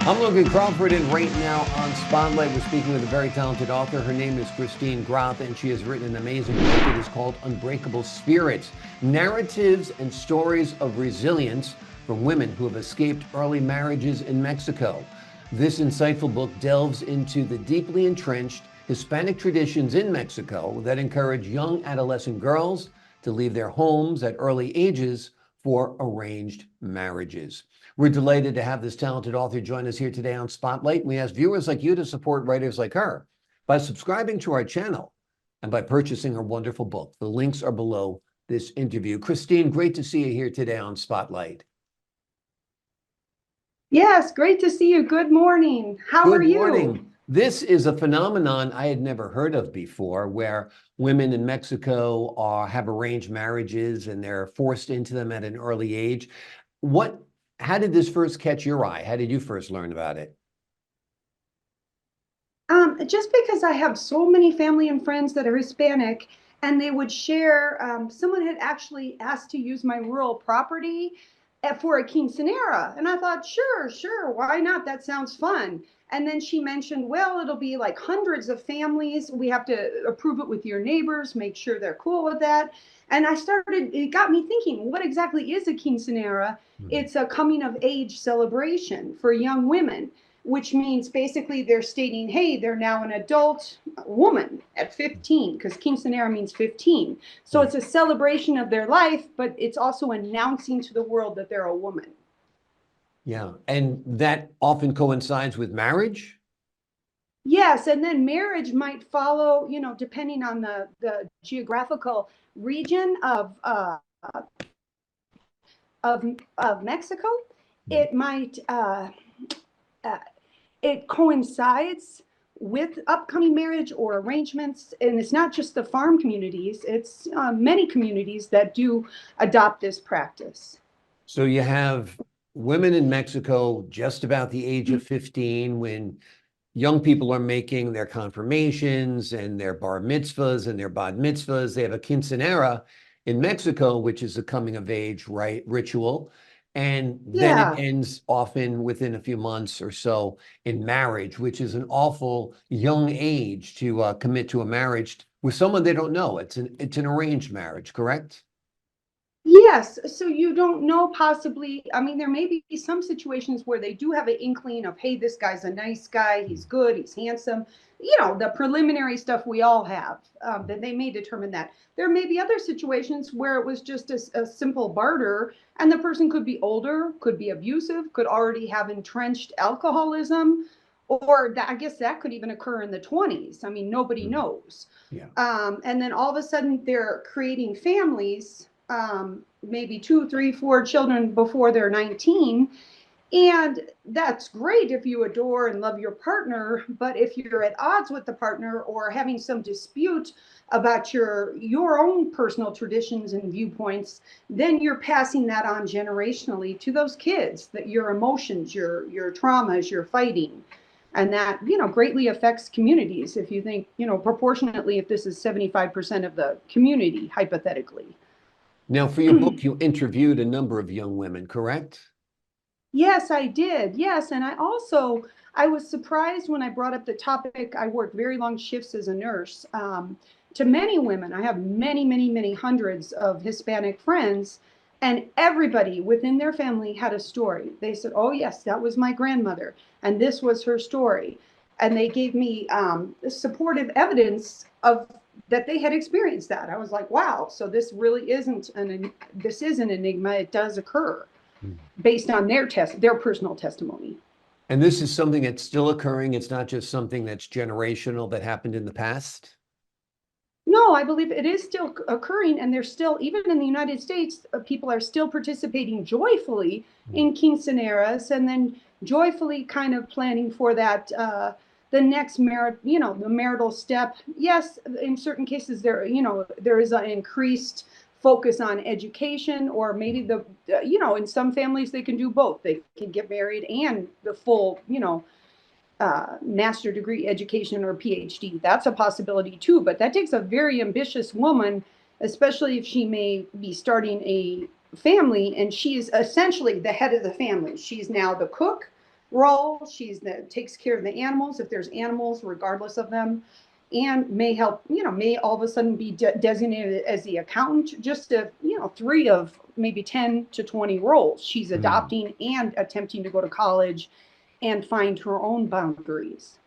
I'm Logan Crawford, and right now on Spotlight, we're speaking with a very talented author. Her name is Christine Groethe, and she has written an amazing book. It is called Unbreakable Spirits, Narratives and Stories of Resilience from Women Who Have Escaped Early Marriages in Mexico. This insightful book delves into the deeply entrenched Hispanic traditions in Mexico that encourage young adolescent girls to leave their homes at early ages for arranged marriages. We're delighted to have this talented author join us here today on Spotlight. We ask viewers like you to support writers like her by subscribing to our channel and by purchasing her wonderful book. The links are below this interview. Christine, great to see you here today on Spotlight. Yes, great to see you. Good morning. How are Good you? morning. This is a phenomenon I had never heard of before, where women in Mexico have arranged marriages and they're forced into them at an early age. How did this first catch your eye? How did you first learn about it? Just because I have so many family and friends that are Hispanic, and they would share, someone had actually asked to use my rural property for a quinceanera. And I thought, sure, why not? That sounds fun. And then she mentioned, well, it'll be like hundreds of families. We have to approve it with your neighbors, make sure they're cool with that. And it got me thinking, what exactly is a quinceanera? Mhm. It's a coming of age celebration for young women, which means basically they're stating, hey, they're now an adult woman at 15, because quinceanera means 15. So Right. it's a celebration of their life, but it's also announcing to the world that they're a woman. Yeah. And that often coincides with marriage? Yes, and then marriage might follow, depending on the geographical region of, of Mexico. Mhm. It might uh, it coincides with upcoming marriage or arrangements, and it's not just the farm communities, it's many communities that do adopt this practice. So you have women in Mexico just about the age of 15 when young people are making their confirmations and their bar mitzvahs and their bat mitzvahs. They have a quinceanera in Mexico, which is a coming of age ritual. And then it Yeah. ends often within a few months or so in marriage, which is an awful young age to commit to a marriage with someone they don't know. It's an arranged marriage, correct? Yes, so you don't know, possibly. I mean, there may be some situations where they do have an inkling of, hey, this guy's a nice guy, he's good, he's handsome. The preliminary stuff we all have, that they may determine that. There may be other situations where it was just a simple barter, and the person could be older, could be abusive, could already have entrenched alcoholism, or that, I guess that could even occur in the 20s. I mean, nobody Mhm. knows. Yeah. And then all of a sudden they're creating families, maybe two, three, four children before they're 19. And that's great if you adore and love your partner, but if you're at odds with the partner or having some dispute about your own personal traditions and viewpoints, then you're passing that on generationally to those kids, that your emotions, your traumas, you're fighting. And that, greatly affects communities. If you think, proportionately, if this is 75% of the community, hypothetically. Now, for your book, you interviewed a number of young women, correct? Yes, I did. Yes, and I was surprised when I brought up the topic. I worked very long shifts as a nurse. To many women, I have many, many, many hundreds of Hispanic friends, and everybody within their family had a story. They said, "Oh yes, that was my grandmother, and this was her story," and they gave me supportive evidence of that they had experienced that. I was like, "Wow!" So this is an enigma. It does occur Mhm. based on their personal testimony. And this is something that's still occurring. It's not just something that's generational that happened in the past. No, I believe it is still occurring, and there's still, even in the United States, people are still participating joyfully Mhm. in quinceaneras, and then joyfully kind of planning for that, the next the marital step. Yes, in certain cases there is an increased focus on education, or maybe in some families they can do both. They can get married and the full, master degree education or PhD. That's a possibility too, but that takes a very ambitious woman, especially if she may be starting a family and she is essentially the head of the family. She's now the cook, role. She's the takes care of the animals if there's animals, regardless of them, and may help. May all of a sudden be designated as the accountant. Just three of maybe 10 to 20 roles. She's Mm. adopting and attempting to go to college and find her own boundaries.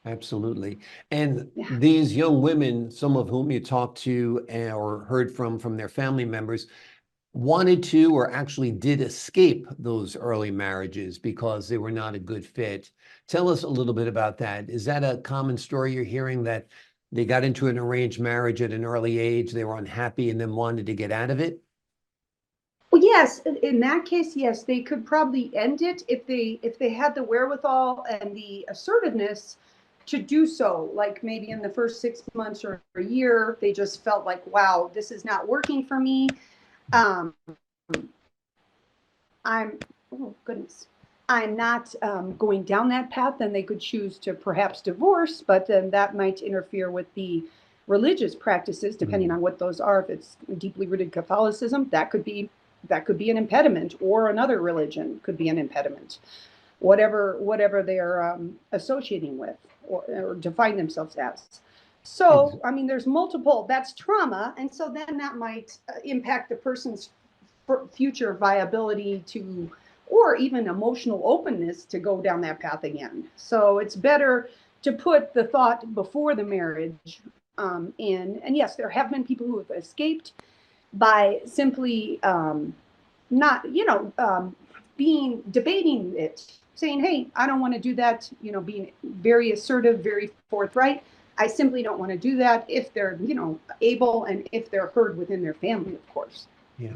Absolutely. And Yeah. these young women, some of whom you talked to or heard from their family members, wanted to or actually did escape those early marriages because they were not a good fit. Tell us a little bit about that. Is that a common story you're hearing, that they got into an arranged marriage at an early age, they were unhappy and then wanted to get out of it? Well, yes, in that case, yes, they could probably end it if they had the wherewithal and the assertiveness to do so. Like maybe in the first 6 months or a year, they just felt like, wow, this is not working for me. Um, I'm, oh goodness, I'm not going down that path. Then they could choose to perhaps divorce, but then that might interfere with the religious practices, depending Mm. on what those are. If it's deeply rooted Catholicism, that could be an impediment, or another religion could be an impediment. Whatever they're associating with, or define themselves as. Ex- So, I mean, there's multiple. That's trauma, and so then that might impact the person's future viability to, or even emotional openness to go down that path again. So it's better to put the thought before the marriage in. And yes, there have been people who have escaped by simply not, being debating it, saying, "Hey, I don't want to do that." Being very assertive, very forthright. I simply don't want to do that if they're, able, and if they're heard within their family, of course. Yeah.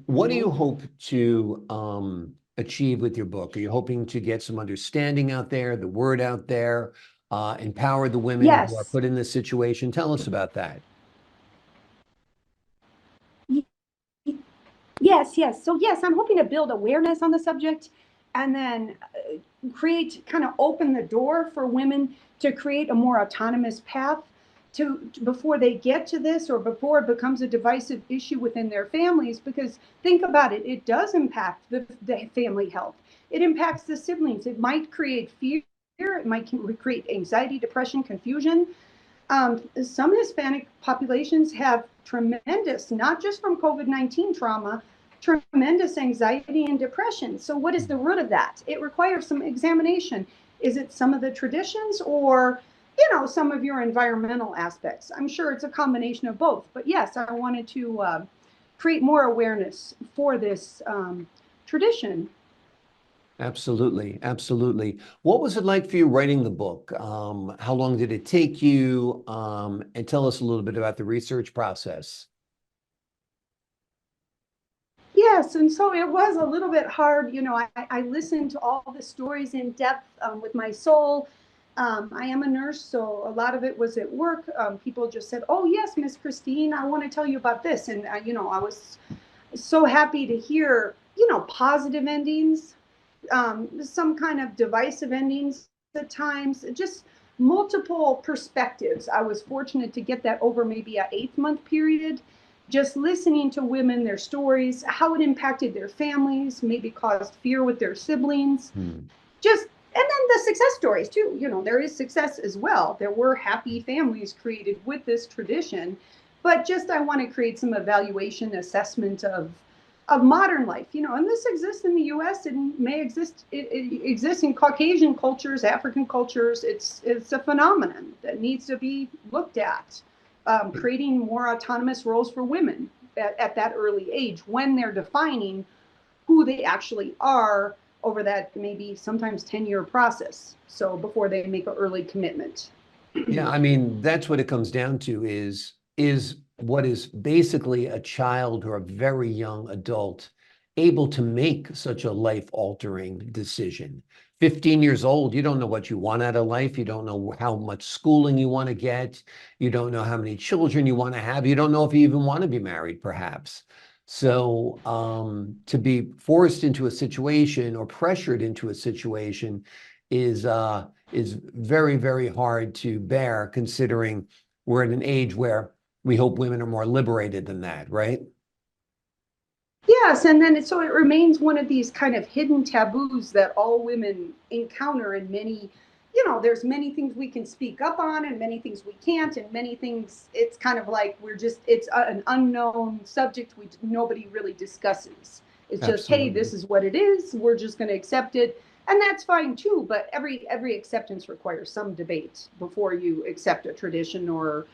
What do you hope to achieve with your book? Are you hoping to get some understanding out there, the word out there, empower the women who are Yes. put in this situation? Tell us about that. Yes, yes. So, yes, I'm hoping to build awareness on the subject, and then create, kind of open the door for women to create a more autonomous path before they get to this, or before it becomes a divisive issue within their families. Because think about it, it does impact the family health. It impacts the siblings. It might create fear. It might create anxiety, depression, confusion. Some Hispanic populations have tremendous, not just from COVID-19 trauma, tremendous anxiety and depression. So, what is the root of that? It requires some examination. Is it some of the traditions, or, some of your environmental aspects? I'm sure it's a combination of both. But yes, I wanted to create more awareness for this tradition. Absolutely, absolutely. What was it like for you writing the book? How long did it take you? And tell us a little bit about the research process. Yes, and so it was a little bit hard. I listened to all the stories in depth with my soul. I am a nurse, so a lot of it was at work. People just said, "Oh, yes, Miss Christine, I want to tell you about this," and I was so happy to hear, positive endings, some kind of divisive endings at times, just multiple perspectives. I was fortunate to get that over maybe a 8 month period, just listening to women, their stories, how it impacted their families, maybe caused fear with their siblings, Hmm. just, and then the success stories too. There is success as well. There were happy families created with this tradition, but just, I want to create some evaluation, assessment of modern life. And this exists in the U.S. and may exist. It exists in Caucasian cultures, African cultures. It's a phenomenon that needs to be looked at. Creating more autonomous roles for women at that early age, when they're defining who they actually are over that maybe sometimes 10-year process. So before they make an early commitment. Yeah, I mean, that's what it comes down to, is what is basically a child or a very young adult able to make such a life-altering decision? 15 years old, you don't know what you want out of life. You don't know how much schooling you want to get. You don't know how many children you want to have. You don't know if you even want to be married, perhaps. So, to be forced into a situation or pressured into a situation is very, very hard to bear, considering we're at an age where we hope women are more liberated than that, right? Yes, and then so it remains one of these kind of hidden taboos that all women encounter, and many, there's many things we can speak up on, and many things we can't, and many things it's kind of like it's an unknown subject nobody really discusses. It's just, hey, Absolutely. this is what it is. We're just going to accept it, and that's fine too. But every acceptance requires some debate before you accept a tradition, or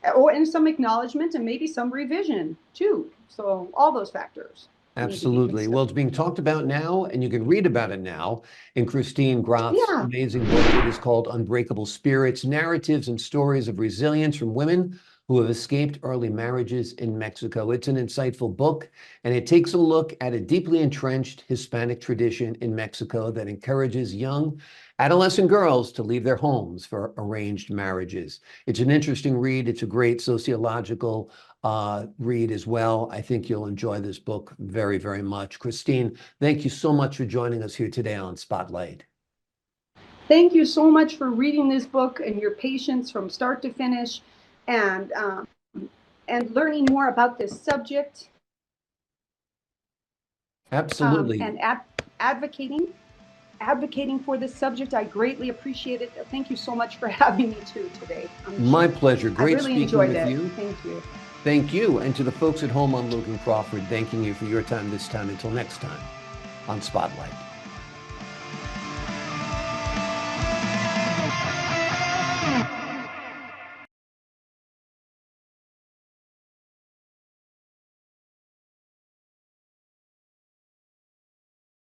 and some acknowledgement, and maybe some revision too. So all those factors need to be Absolutely. considered. Well, it's being talked about now, and you can read about it now in Christine Groth's Yeah. amazing book. It is called Unbreakable Spirits, Narratives and Stories of Resilience from Women Who Have Escaped Early Marriages in Mexico. It's an insightful book, and it takes a look at a deeply entrenched Hispanic tradition in Mexico that encourages young adolescent girls to leave their homes for arranged marriages. It's an interesting read. It's a great sociological read as well. I think you'll enjoy this book very, very much. Christine, thank you so much for joining us here today on Spotlight. Thank you so much for reading this book and your patience from start to finish, and learning more about this subject, Absolutely. and advocating for this subject. I greatly appreciate it. Thank you so much for having me too today. My pleasure. I Great really speaking enjoyed with it. you. Thank you. Thank you. And to the folks at home, I'm Logan Crawford, thanking you for your time this time. Until next time on Spotlight.